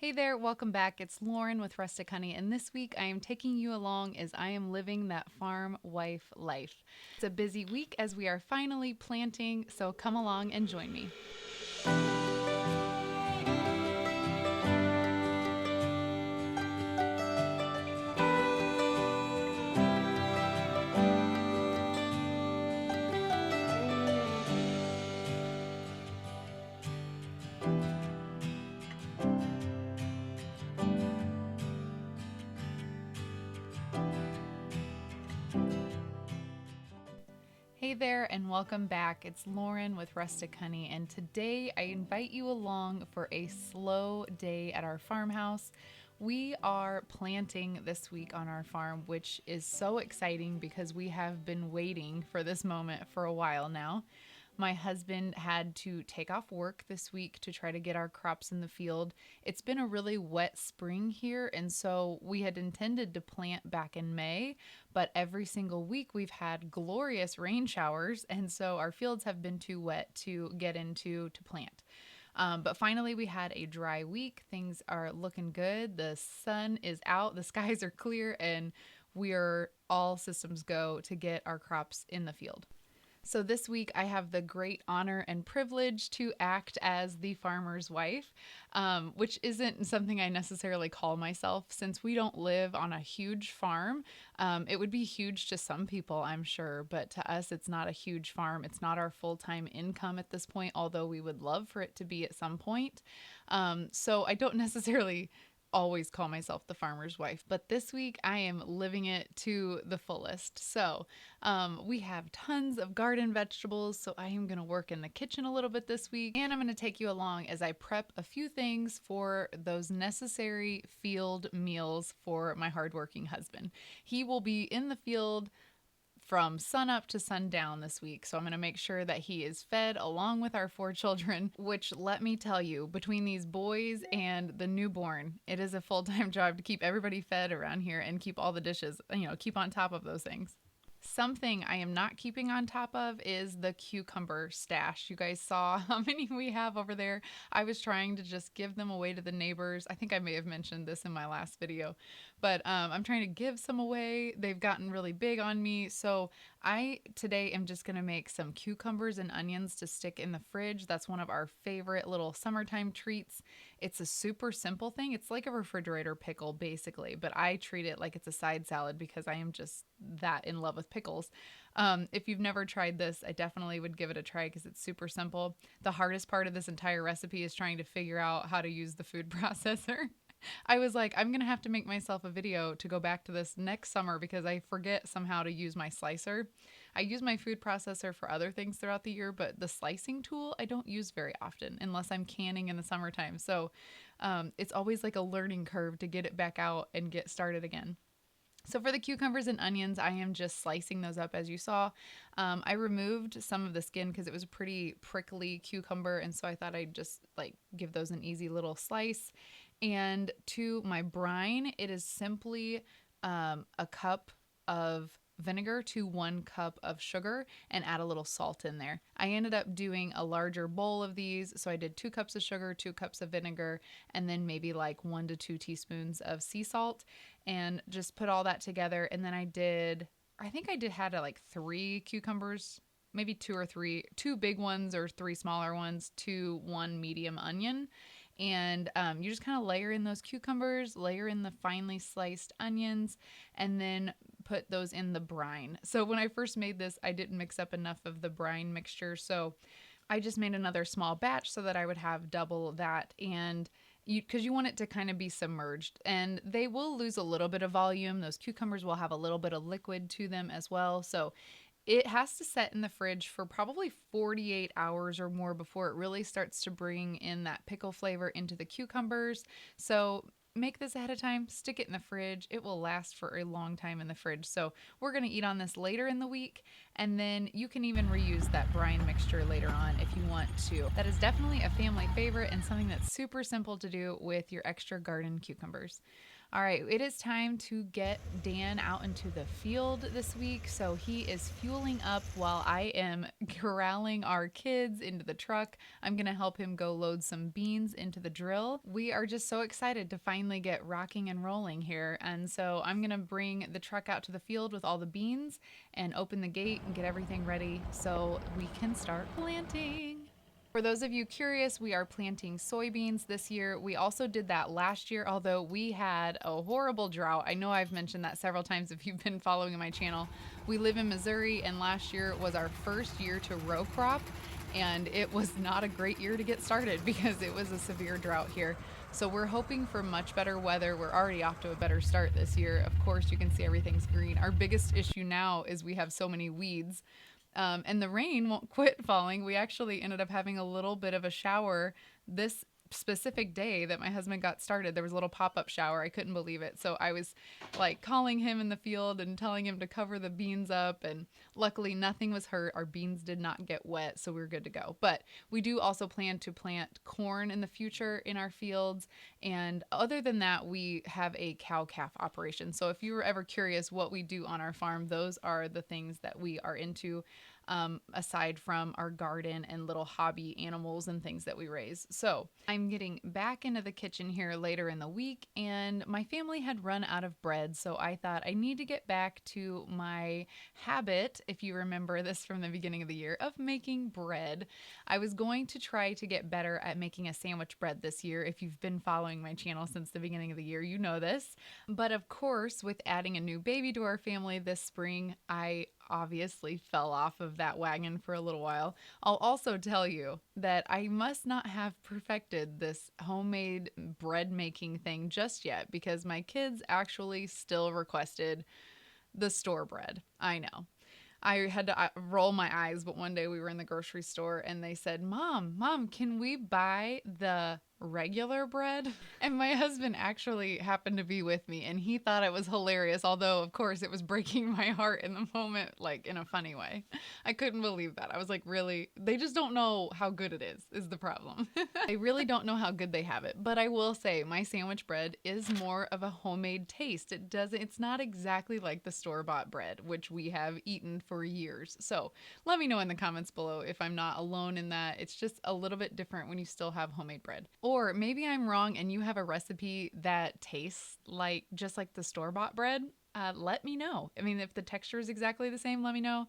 Hey there, welcome back. It's Lauren with Rustic Honey, and this week I am taking you along as I am living that farm wife life. It's a busy week as we are finally planting, so come along and join me. Hey there, and welcome back. It's Lauren with Rustic Honey, and today I invite you along for a slow day at our farmhouse. We are planting this week on our farm, which is so exciting because we have been waiting for this moment for a while now. My husband had to take off work this week to try to get our crops in the field. It's been a really wet spring here, and so we had intended to plant back in May, but every single week we've had glorious rain showers, and so our fields have been too wet to get into to plant. But finally, we had a dry week. Things are looking good. The sun is out, the skies are clear, and we are all systems go to get our crops in the field. So this week I have the great honor and privilege to act as the farmer's wife, which isn't something I necessarily call myself since we don't live on a huge farm. It would be huge to some people, I'm sure, but to us it's not a huge farm. It's not our full-time income at this point, although we would love for it to be at some point. So I don't necessarily always call myself the farmer's wife, but this week I am living it to the fullest. So we have tons of garden vegetables, so I am going to work in the kitchen a little bit this week, and I'm going to take you along as I prep a few things for those necessary field meals for my hardworking husband. He will be in the field from sunup to sundown this week. So I'm going to make sure that he is fed along with our 4 children, which, let me tell you, between these boys and the newborn, it is a full-time job to keep everybody fed around here and keep all the dishes, keep on top of those things. Something I am not keeping on top of is the cucumber stash. You guys saw how many we have over there. I was trying to just give them away to the neighbors. I think I may have mentioned this in my last video, but I'm trying to give some away. They've gotten really big on me. So I today am just going to make some cucumbers and onions to stick in the fridge. That's one of our favorite little summertime treats. It's a super simple thing. It's like a refrigerator pickle basically, but I treat it like it's a side salad because I am just that in love with pickles. If you've never tried this, I definitely would give it a try because it's super simple. The hardest part of this entire recipe is trying to figure out how to use the food processor. I was like, I'm going to have to make myself a video to go back to this next summer because I forget somehow to use my slicer. I use my food processor for other things throughout the year, but the slicing tool I don't use very often unless I'm canning in the summertime. So it's always like a learning curve to get it back out and get started again. So for the cucumbers and onions, I am just slicing those up as you saw. I removed some of the skin because it was a pretty prickly cucumber, and so I thought I'd just give those an easy little slice. And to my brine, it is simply a cup of vinegar to 1 cup of sugar and add a little salt in there. I ended up doing a larger bowl of these, so I did 2 cups of sugar, 2 cups of vinegar, and then maybe 1 to 2 teaspoons of sea salt, and just put all that together. And then I think I had 3 cucumbers, maybe 2 or 3, 2 big ones or 3 smaller ones to 1 medium onion. And you just kind of layer in those cucumbers, layer in the finely sliced onions, and then put those in the brine. So when I first made this, I didn't mix up enough of the brine mixture, so I just made another small batch so that I would have double that. And because you want it to kind of be submerged, and they will lose a little bit of volume. Those cucumbers will have a little bit of liquid to them as well. So it has to set in the fridge for probably 48 hours or more before it really starts to bring in that pickle flavor into the cucumbers. So make this ahead of time, stick it in the fridge. It will last for a long time in the fridge. So we're going to eat on this later in the week, and then you can even reuse that brine mixture later on if you want to. That is definitely a family favorite and something that's super simple to do with your extra garden cucumbers. All right, it is time to get Dan out into the field this week. So he is fueling up while I am corralling our kids into the truck. I'm going to help him go load some beans into the drill. We are just so excited to finally get rocking and rolling here. And so I'm going to bring the truck out to the field with all the beans and open the gate and get everything ready so we can start planting. For those of you curious, we are planting soybeans this year. We also did that last year, although we had a horrible drought. I know I've mentioned that several times if you've been following my channel. We live in Missouri, and last year was our first year to row crop, and it was not a great year to get started because it was a severe drought here. So we're hoping for much better weather. We're already off to a better start this year. Of course, you can see everything's green. Our biggest issue now is we have so many weeds. And the rain won't quit falling. We actually ended up having a little bit of a shower this specific day that my husband got started. There was a little pop-up shower. I couldn't believe it. So I was like calling him in the field and telling him to cover the beans up, and luckily nothing was hurt. Our beans did not get wet, so we were good to go. But we do also plan to plant corn in the future in our fields, and other than that, we have a cow-calf operation. So if you were ever curious what we do on our farm, those are the things that we are into. Aside from our garden and little hobby animals and things that we raise. So I'm getting back into the kitchen here later in the week, and my family had run out of bread. So I thought I need to get back to my habit, if you remember this from the beginning of the year, of making bread. I was going to try to get better at making a sandwich bread this year. If you've been following my channel since the beginning of the year, you know this. But of course, with adding a new baby to our family this spring, I obviously fell off of that wagon for a little while. I'll also tell you that I must not have perfected this homemade bread making thing just yet because my kids actually still requested the store bread. I know. I had to roll my eyes, but one day we were in the grocery store and they said, Mom, can we buy the regular bread? And my husband actually happened to be with me and he thought it was hilarious, although of course it was breaking my heart in the moment, like in a funny way. I couldn't believe that. I was like, really? They just don't know how good it is the problem. They really don't know how good they have it. But I will say my sandwich bread is more of a homemade taste. It's not exactly like the store-bought bread, which we have eaten for years. So let me know in the comments below if I'm not alone in that. It's just a little bit different when you still have homemade bread. Or maybe I'm wrong and you have a recipe that tastes like just like the store-bought bread. Let me know. I mean, if the texture is exactly the same, let me know.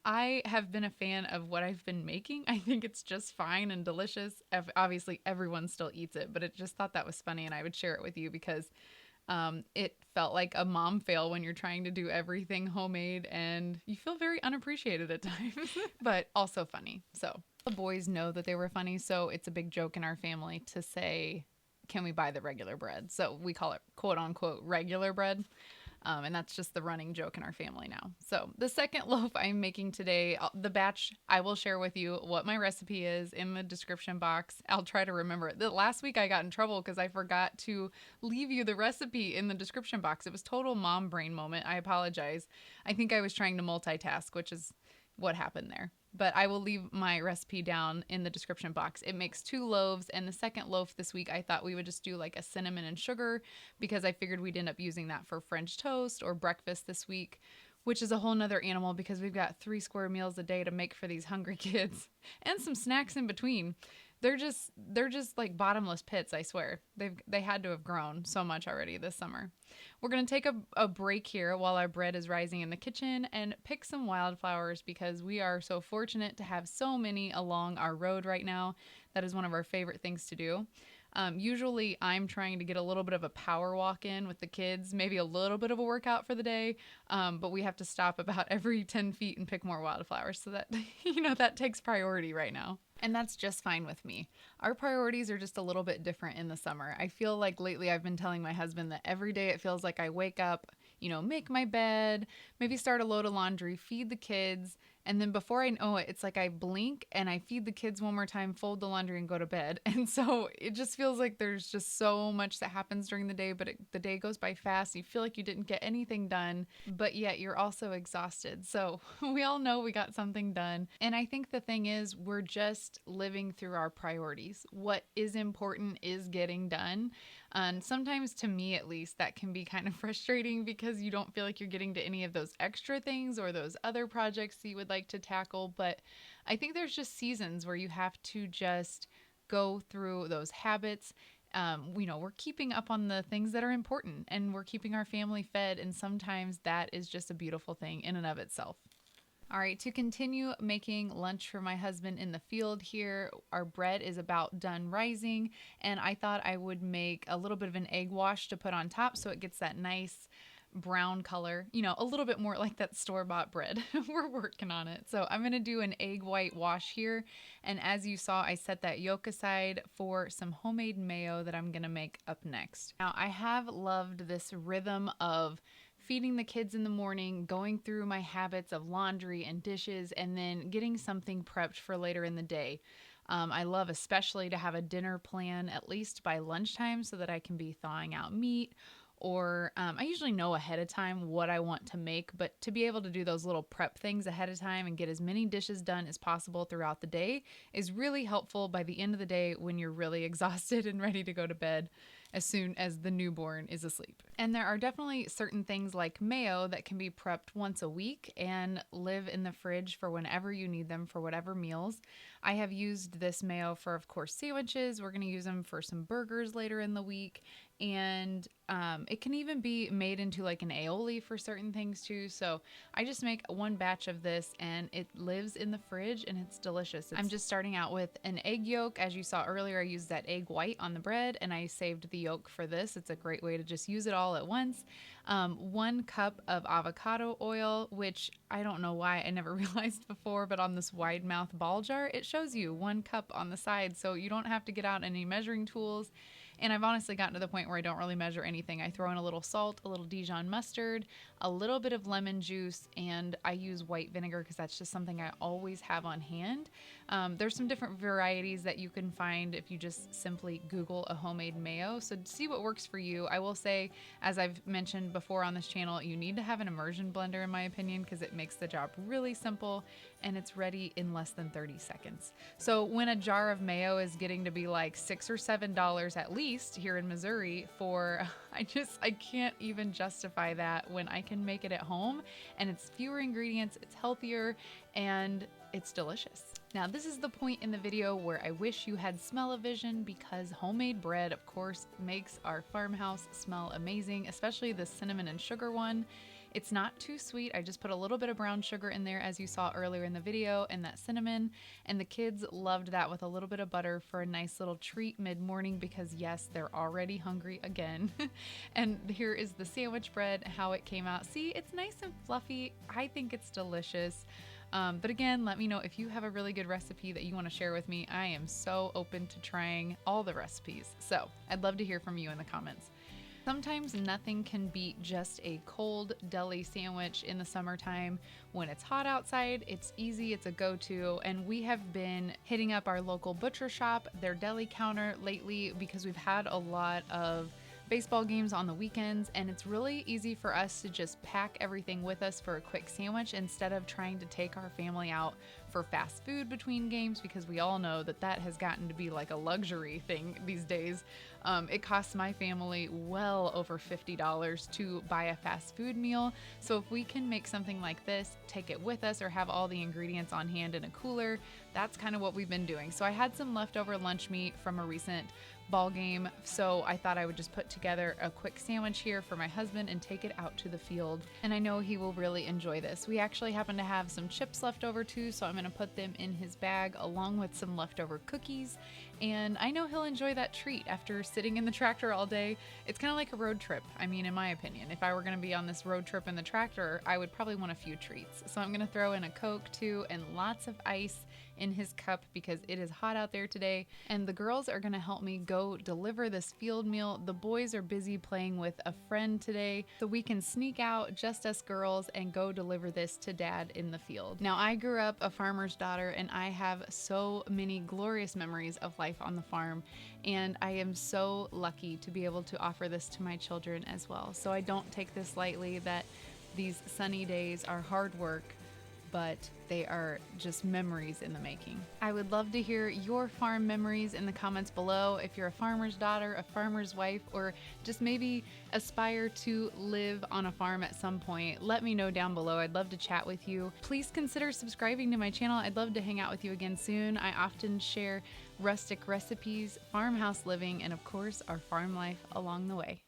I have been a fan of what I've been making. I think it's just fine and delicious. Obviously, everyone still eats it, but it just thought that was funny and I would share it with you because it felt like a mom fail when you're trying to do everything homemade and you feel very unappreciated at times, but also funny. So the boys know that they were funny, so it's a big joke in our family to say, can we buy the regular bread? So we call it quote unquote regular bread. And that's just the running joke in our family now. So the second loaf I'm making today, the batch, I will share with you what my recipe is in the description box. I'll try to remember it. Last week I got in trouble because I forgot to leave you the recipe in the description box. It was total mom brain moment. I apologize. I think I was trying to multitask, which is what happened there. But I will leave my recipe down in the description box. It makes 2 loaves, and the second loaf this week I thought we would just do like a cinnamon and sugar because I figured we'd end up using that for French toast or breakfast this week, which is a whole nother animal because we've got 3 square meals a day to make for these hungry kids and some snacks in between. They're just like bottomless pits, I swear. They had to have grown so much already this summer. We're going to take a break here while our bread is rising in the kitchen and pick some wildflowers because we are so fortunate to have so many along our road right now. That is one of our favorite things to do. Usually I'm trying to get a little bit of a power walk in with the kids, maybe a little bit of a workout for the day, but we have to stop about every 10 feet and pick more wildflowers. So that, that takes priority right now. And that's just fine with me. Our priorities are just a little bit different in the summer. I feel like lately I've been telling my husband that every day it feels like I wake up, make my bed, maybe start a load of laundry, feed the kids, And then before I know it, it's like I blink and I feed the kids one more time, fold the laundry, and go to bed. And so it just feels like there's just so much that happens during the day, but the day goes by fast. You feel like you didn't get anything done, but yet you're also exhausted. So we all know we got something done. And I think the thing is, we're just living through our priorities. What is important is getting done. And sometimes, to me at least, that can be kind of frustrating because you don't feel like you're getting to any of those extra things or those other projects that you would like to tackle. But I think there's just seasons where you have to just go through those habits. We're keeping up on the things that are important and we're keeping our family fed. And sometimes that is just a beautiful thing in and of itself. All right, to continue making lunch for my husband in the field here, our bread is about done rising, and I thought I would make a little bit of an egg wash to put on top so it gets that nice brown color, a little bit more like that store-bought bread. We're working on it. So I'm going to do an egg white wash here, and as you saw, I set that yolk aside for some homemade mayo that I'm going to make up next. Now, I have loved this rhythm of feeding the kids in the morning, going through my habits of laundry and dishes, and then getting something prepped for later in the day. I love especially to have a dinner plan at least by lunchtime so that I can be thawing out meat, or I usually know ahead of time what I want to make, but to be able to do those little prep things ahead of time and get as many dishes done as possible throughout the day is really helpful by the end of the day when you're really exhausted and ready to go to bed as soon as the newborn is asleep. And there are definitely certain things like mayo that can be prepped once a week and live in the fridge for whenever you need them for whatever meals. I have used this mayo for, of course, sandwiches. We're going to use them for some burgers later in the week. And it can even be made into like an aioli for certain things too. So I just make one batch of this and it lives in the fridge and it's delicious. I'm just starting out with an egg yolk. As you saw earlier, I used that egg white on the bread and I saved the yolk for this. It's a great way to just use it all at once. 1 cup of avocado oil, which I don't know why I never realized before, but on this wide mouth ball jar, it shows you 1 cup on the side. So you don't have to get out any measuring tools. And I've honestly gotten to the point where I don't really measure anything. I throw in a little salt, a little Dijon mustard, a little bit of lemon juice, and I use white vinegar because that's just something I always have on hand. There's some different varieties that you can find if you just simply Google a homemade mayo. So see what works for you. I will say, as I've mentioned before on this channel, you need to have an immersion blender in my opinion because it makes the job really simple and it's ready in less than 30 seconds. So when a jar of mayo is getting to be like $6 or $7 at least here in Missouri for, I can't even justify that when I can make it at home and it's fewer ingredients, it's healthier, and it's delicious. Now, this is the point in the video where I wish you had smell-o-vision because homemade bread, of course, makes our farmhouse smell amazing, especially the cinnamon and sugar one. It's not too sweet. I just put a little bit of brown sugar in there as you saw earlier in the video and that cinnamon, and the kids loved that with a little bit of butter for a nice little treat mid-morning because yes, they're already hungry again. And here is the sandwich bread, how it came out. See, it's nice and fluffy. I think it's delicious. But again, let me know if you have a really good recipe that you want to share with me. I am so open to trying all the recipes. So I'd love to hear from you in the comments. Sometimes nothing can beat just a cold deli sandwich in the summertime. When it's hot outside, it's easy, it's a go-to, and we have been hitting up our local butcher shop, their deli counter lately because we've had a lot of baseball games on the weekends, and it's really easy for us to just pack everything with us for a quick sandwich instead of trying to take our family out for fast food between games because we all know that that has gotten to be like a luxury thing these days. It costs my family well over $50 to buy a fast food meal. So if we can make something like this, take it with us or have all the ingredients on hand in a cooler, that's kind of what we've been doing. So I had some leftover lunch meat from a recent ball game, so I thought I would just put together a quick sandwich here for my husband and take it out to the field, and I know he will really enjoy this. We actually happen to have some chips left over too, so I'm going to put them in his bag along with some leftover cookies, and I know he'll enjoy that treat after sitting in the tractor all day. It's kind of like a road trip. I mean, in my opinion, if I were going to be on this road trip in the tractor, I would probably want a few treats. So I'm going to throw in a Coke too and lots of ice in his cup because it is hot out there today. And the girls are going to help me go deliver this field meal. The boys are busy playing with a friend today, so we can sneak out, just us girls, and go deliver this to Dad in the field. Now, I grew up a farmer's daughter, and I have so many glorious memories of life on the farm, and I am so lucky to be able to offer this to my children as well. So I don't take this lightly that these sunny days are hard work, but they are just memories in the making. I would love to hear your farm memories in the comments below. If you're a farmer's daughter, a farmer's wife, or just maybe aspire to live on a farm at some point, let me know down below. I'd love to chat with you. Please consider subscribing to my channel. I'd love to hang out with you again soon. I often share rustic recipes, farmhouse living, and of course, our farm life along the way.